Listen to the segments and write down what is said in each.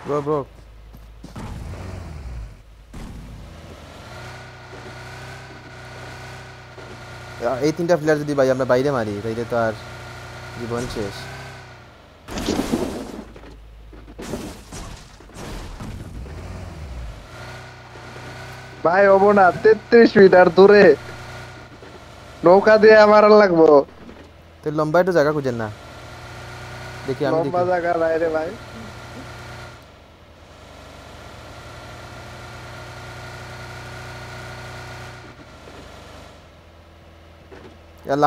Bro এই তিনটা player যদি ভাই আমরা বাইরে মারি তাইলে তো আর জীবন শেষ। ভাই হবো না, 33 মিটার দূরে নৌকা দিয়ে আমার লাগবো। তো লম্বা একটু জায়গা খুঁজেন না, দেখি আমি লম্বা দেখি। জায়গা নাই রে ভাই।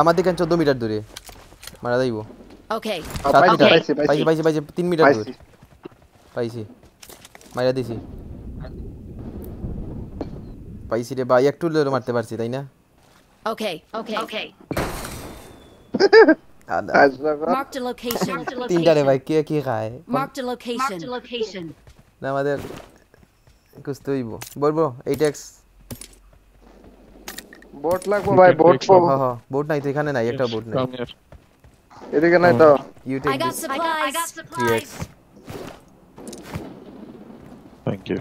আমার দিকে 14 মিটার দূরে মারা যাইব। Okay. 7 মিটার পাইছি পাইছি পাইছি পাইছি 3 মিটার দূর পাইছি। পাইছি, মারা দিছি। পাইছি রে ভাই, একটু লেরো মারতে পারছি তাই না? Okay. আদা Marked a location. তিনটা রে ভাই, কে কি খায় Marked a location. না আমাদের কুস্তে হইব। বলবো 8x বোট লাগবো ভাই, বোট পাবো। হ হ বোট নাই তো, এখানে নাই, একটা বোট নাই। Come here. এদিকে নাই তো। You I take got this supplies. 3x। Thank you.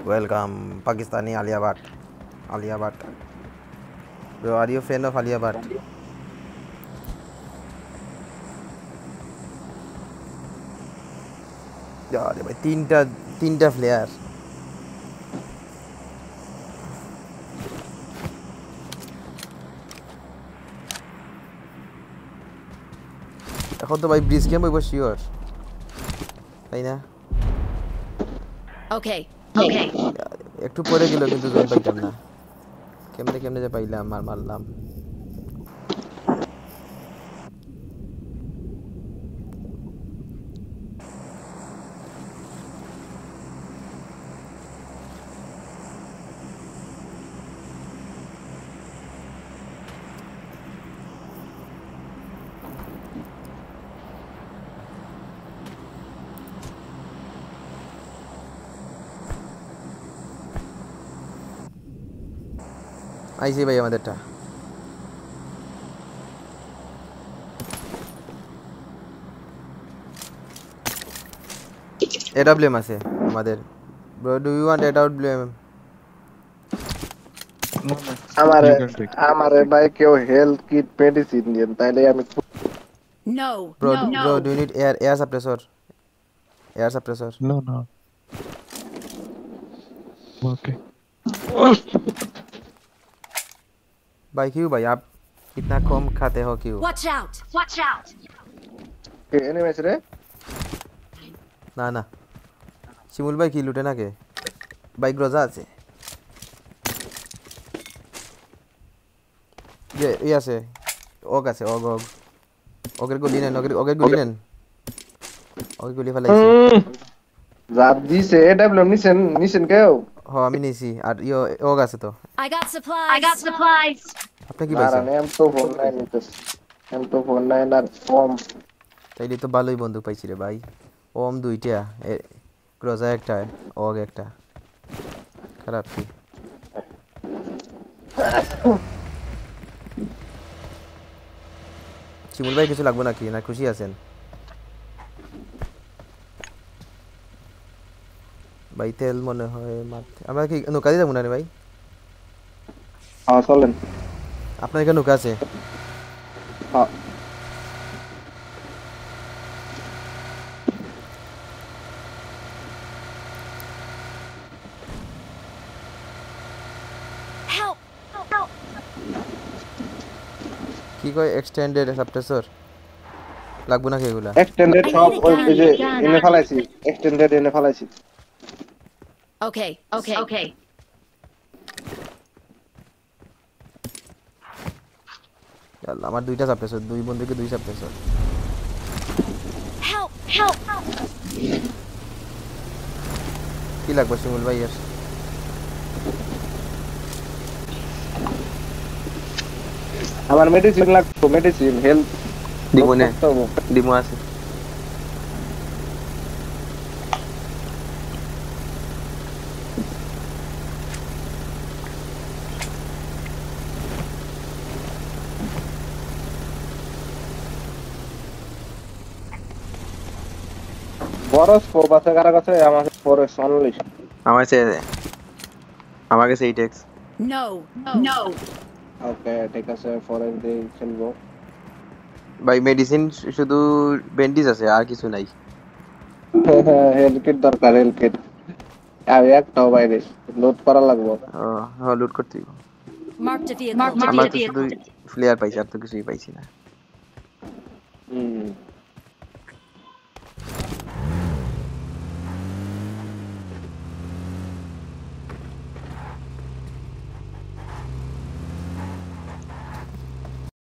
Welcome Pakistani Alia Bhatt. Alia Bhatt bro, are you fan of Alia Bhatt? আরে ভাই তিনটা প্লেয়ার। এখন তো ভাই ব্রিজ গেম হইব শিওর, তাই না? Okay. একটু পরে গেল কিন্তু জোন পাইতাম না, কেমনে কেমনে যে পাইলাম আর মারলাম। আইসি ভাই আমাদেরটা। এডব্লিউএম আছে আমাদের। Bro do you want AWM? No, no. আমারে You can take. আমারে ভাই কেউ হেলথ কিট মেডিসিন দেন, তাইলে আমি No. Bro do you need air suppressor? Air suppressor? No, no. Okay. भाई क्यों भाई आप इतना कम खाते हो क्यों? Watch out. এনিমেস রে। না না শিমুল ভাই কি লুটে না কে? বাইক রোজা আছে ये আছে ওক আছে ওক ওকের গুলি নেন, ওকের গুলি নেন, ওকে গুলি ফেলাইছি। জাত দিছে এডব্লিউএম নিছেন কেউ? হ্যাঁ আমি নিছি, আর ইও ওক আছে তো। I got supplies. আপনি কি পাইছেন? এম তো ফোন নাই নিতেছ, এম তো ফোন নাই না কম। তাইলে তো ভালোই বন্দুক পাইছি রে ভাই। ওম দুইটা, ক্রোজা একটা, ওক একটা, খারাপ কি? শিমুল ভাই কিছু লাগবে নাকি, না খুশি আছেন? ভাই তেল মনে হয় মারতে, আমরা কি নৌকা দিয়ে যাবো না রে ভাই? হ্যাঁ চলেন। আপনার এখানে নৌকা আছে? হ্যাঁ Help. কি কয় এক্সটেন্ডেড সাপ্রেসর লাগবে নাকি এগুলা? এক্সটেন্ডেড সব ওই যে এনে ফেলাইছি, এক্সটেন্ডেড এনে ফেলাইছি। Okay. আল্লাহ, আমার দুইটা সাপ্রেসর, দুই বন্ধুকে দুই সাপ্রেসর। Help. কি লাগবে শিমুল ভাই এর? আমার মেডিসিন লাগতো, মেডিসিন হেলথ দিমনে দিমো আছে। বড় স্কোপ আছে কার কাছে? আমার ফরেস অনলি। আমার কাছে 8x। No. No. ওকে ঠিক আছে, ফরেস দিয়ে খেলবো। ভাই মেডিসিন শুধু ব্যান্ডেজ আছে আর কিছু নাই। হেলথ কিট দরকার, হেলথ কিট। আমি একটাও বাইরে লোড করা লাগবে। হ্যাঁ লুট করতে দিব। Marked a vehicle. আমার তো শুধু ফ্লেয়ার পাইছি, আর তো কিছুই পাইছি না। হুম